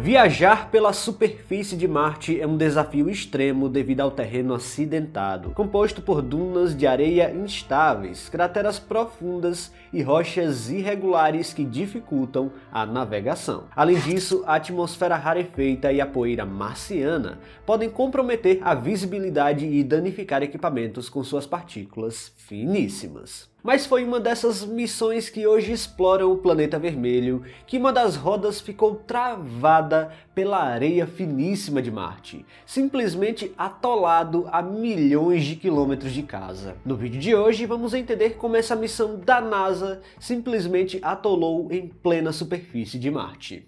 Viajar pela superfície de Marte é um desafio extremo devido ao terreno acidentado, composto por dunas de areia instáveis, crateras profundas e rochas irregulares que dificultam a navegação. Além disso, a atmosfera rarefeita e a poeira marciana podem comprometer a visibilidade e danificar equipamentos com suas partículas finíssimas. Mas foi uma dessas missões que hoje exploram o planeta vermelho que uma das rodas ficou travada pela areia finíssima de Marte, simplesmente atolado a milhões de quilômetros de casa. No vídeo de hoje vamos entender como essa missão da NASA simplesmente atolou em plena superfície de Marte.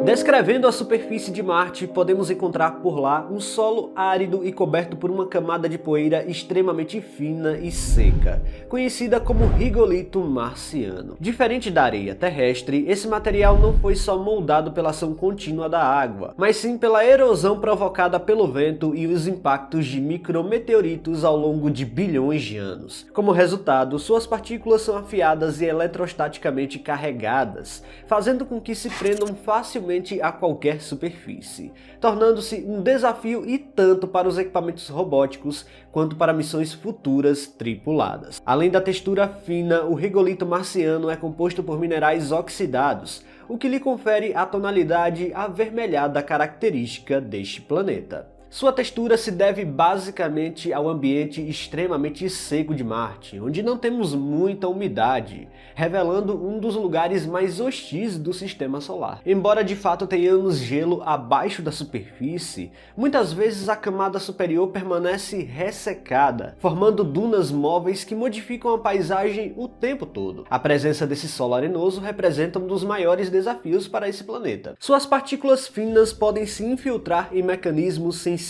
Descrevendo a superfície de Marte, podemos encontrar por lá um solo árido e coberto por uma camada de poeira extremamente fina e seca, conhecida como rigolito marciano. Diferente da areia terrestre, esse material não foi só moldado pela ação contínua da água, mas sim pela erosão provocada pelo vento e os impactos de micrometeoritos ao longo de bilhões de anos. Como resultado, suas partículas são afiadas e eletrostaticamente carregadas, fazendo com que se prendam facilmente a qualquer superfície, tornando-se um desafio e tanto para os equipamentos robóticos quanto para missões futuras tripuladas. Além da textura fina, o rigolito marciano é composto por minerais oxidados, o que lhe confere a tonalidade avermelhada característica deste planeta. Sua textura se deve basicamente ao ambiente extremamente seco de Marte, onde não temos muita umidade, revelando um dos lugares mais hostis do sistema solar. Embora de fato tenhamos gelo abaixo da superfície, muitas vezes a camada superior permanece ressecada, formando dunas móveis que modificam a paisagem o tempo todo. A presença desse solo arenoso representa um dos maiores desafios para esse planeta. Suas partículas finas podem se infiltrar em mecanismos sensíveis,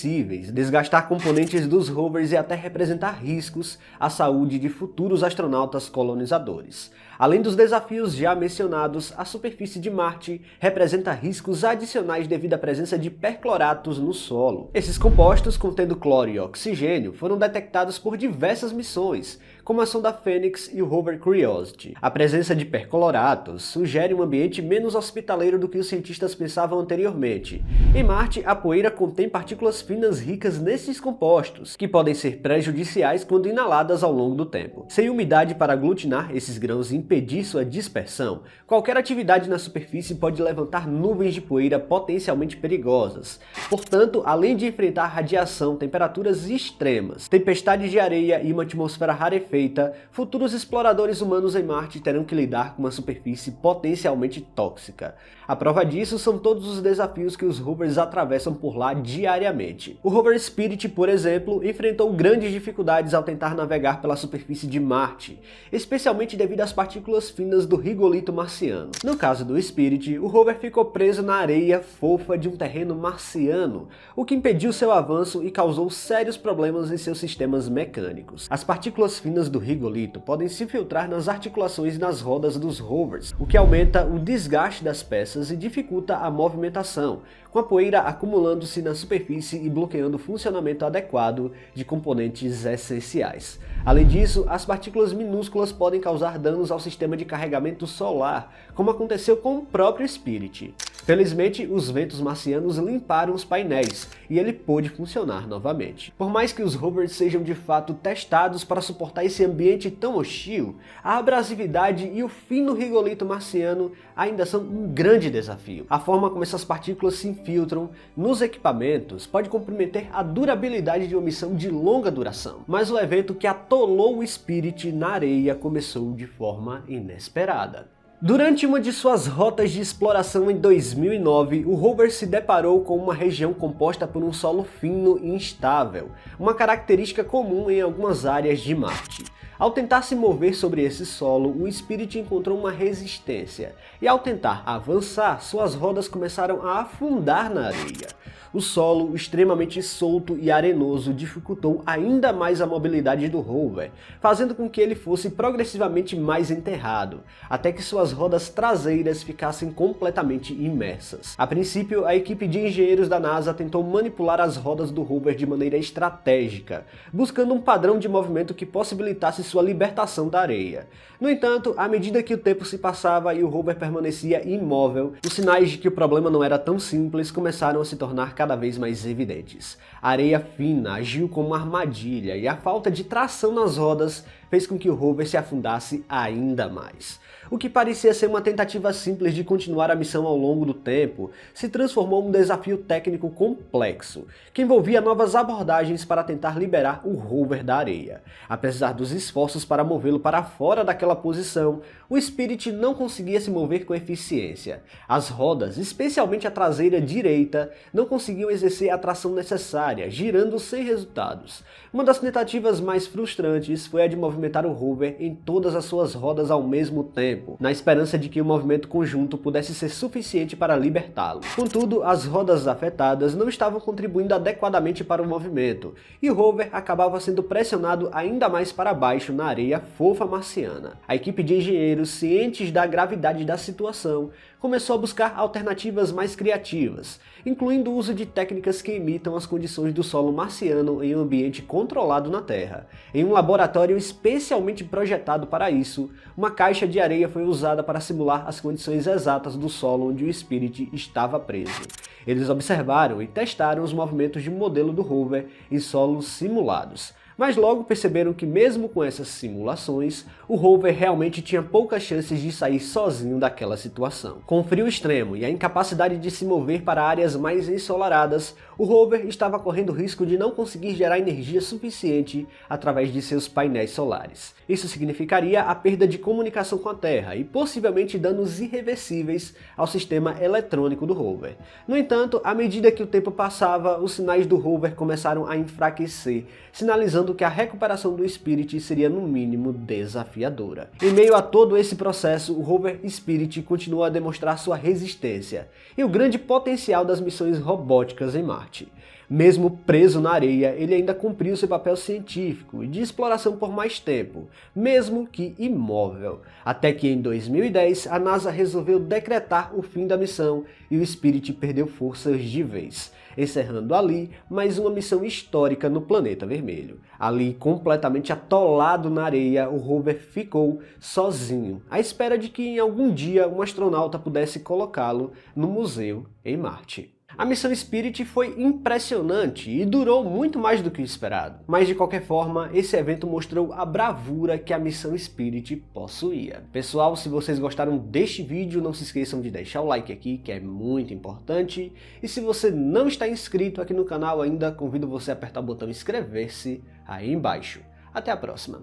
desgastar componentes dos rovers e até representar riscos à saúde de futuros astronautas colonizadores. Além dos desafios já mencionados, a superfície de Marte representa riscos adicionais devido à presença de percloratos no solo. Esses compostos, contendo cloro e oxigênio, foram detectados por diversas missões, como a sonda Phoenix e o rover Curiosity. A presença de percloratos sugere um ambiente menos hospitaleiro do que os cientistas pensavam anteriormente. Em Marte, a poeira contém partículas finas ricas nesses compostos, que podem ser prejudiciais quando inaladas ao longo do tempo. Sem umidade para aglutinar esses grãos e impedir sua dispersão, qualquer atividade na superfície pode levantar nuvens de poeira potencialmente perigosas. Portanto, além de enfrentar radiação, temperaturas extremas, tempestades de areia e uma atmosfera rarefeita, futuros exploradores humanos em Marte terão que lidar com uma superfície potencialmente tóxica. A prova disso são todos os desafios que os rovers atravessam por lá diariamente. O rover Spirit, por exemplo, enfrentou grandes dificuldades ao tentar navegar pela superfície de Marte, especialmente devido às partículas finas do rigolito marciano. No caso do Spirit, o rover ficou preso na areia fofa de um terreno marciano, o que impediu seu avanço e causou sérios problemas em seus sistemas mecânicos. As partículas finas do rigolito podem se filtrar nas articulações e nas rodas dos rovers, o que aumenta o desgaste das peças e dificulta a movimentação, com a poeira acumulando-se na superfície e bloqueando o funcionamento adequado de componentes essenciais. Além disso, as partículas minúsculas podem causar danos ao sistema de carregamento solar, como aconteceu com o próprio Spirit. Felizmente, os ventos marcianos limparam os painéis e ele pôde funcionar novamente. Por mais que os rovers sejam de fato testados para suportar esse ambiente tão hostil, a abrasividade e o fino rigolito marciano ainda são um grande desafio. A forma como essas partículas se infiltram nos equipamentos pode comprometer a durabilidade de uma missão de longa duração. Mas o evento que atolou o Spirit na areia começou de forma inesperada. Durante uma de suas rotas de exploração em 2009, o rover se deparou com uma região composta por um solo fino e instável, uma característica comum em algumas áreas de Marte. Ao tentar se mover sobre esse solo, o Spirit encontrou uma resistência, e ao tentar avançar, suas rodas começaram a afundar na areia. O solo, extremamente solto e arenoso, dificultou ainda mais a mobilidade do rover, fazendo com que ele fosse progressivamente mais enterrado, até que suas suas rodas traseiras ficassem completamente imersas. A princípio, a equipe de engenheiros da NASA tentou manipular as rodas do rover de maneira estratégica, buscando um padrão de movimento que possibilitasse sua libertação da areia. No entanto, à medida que o tempo se passava e o rover permanecia imóvel, os sinais de que o problema não era tão simples começaram a se tornar cada vez mais evidentes. A areia fina agiu como uma armadilha e a falta de tração nas rodas fez com que o rover se afundasse ainda mais. O que parecia ser uma tentativa simples de continuar a missão ao longo do tempo se transformou num desafio técnico complexo, que envolvia novas abordagens para tentar liberar o rover da areia. Apesar dos esforços para movê-lo para fora daquela posição, o Spirit não conseguia se mover com eficiência. As rodas, especialmente a traseira direita, não conseguiam exercer a tração necessária, girando sem resultados. Uma das tentativas mais frustrantes foi a de movimentar o rover em todas as suas rodas ao mesmo tempo, na esperança de que o movimento conjunto pudesse ser suficiente para libertá-lo. Contudo, as rodas afetadas não estavam contribuindo adequadamente para o movimento, e o rover acabava sendo pressionado ainda mais para baixo na areia fofa marciana. A equipe de engenheiros, cientes da gravidade da situação, começou a buscar alternativas mais criativas, incluindo o uso de técnicas que imitam as condições do solo marciano em um ambiente controlado na Terra. Em um laboratório especialmente projetado para isso, uma caixa de areia foi usada para simular as condições exatas do solo onde o Spirit estava preso. Eles observaram e testaram os movimentos de modelo do rover em solos simulados. Mas logo perceberam que mesmo com essas simulações, o rover realmente tinha poucas chances de sair sozinho daquela situação. Com o frio extremo e a incapacidade de se mover para áreas mais ensolaradas, o rover estava correndo risco de não conseguir gerar energia suficiente através de seus painéis solares. Isso significaria a perda de comunicação com a Terra e possivelmente danos irreversíveis ao sistema eletrônico do rover. No entanto, à medida que o tempo passava, os sinais do rover começaram a enfraquecer, sinalizando que a recuperação do Spirit seria no mínimo desafiadora. Em meio a todo esse processo, o rover Spirit continua a demonstrar sua resistência e o grande potencial das missões robóticas em Marte. Mesmo preso na areia, ele ainda cumpriu seu papel científico e de exploração por mais tempo, mesmo que imóvel. Até que em 2010, a NASA resolveu decretar o fim da missão e o Spirit perdeu forças de vez, encerrando ali mais uma missão histórica no planeta vermelho. Ali, completamente atolado na areia, o rover ficou sozinho, à espera de que em algum dia um astronauta pudesse colocá-lo no museu em Marte. A missão Spirit foi impressionante e durou muito mais do que o esperado. Mas de qualquer forma, esse evento mostrou a bravura que a missão Spirit possuía. Pessoal, se vocês gostaram deste vídeo, não se esqueçam de deixar o like aqui, que é muito importante. E se você não está inscrito aqui no canal ainda, convido você a apertar o botão inscrever-se aí embaixo. Até a próxima!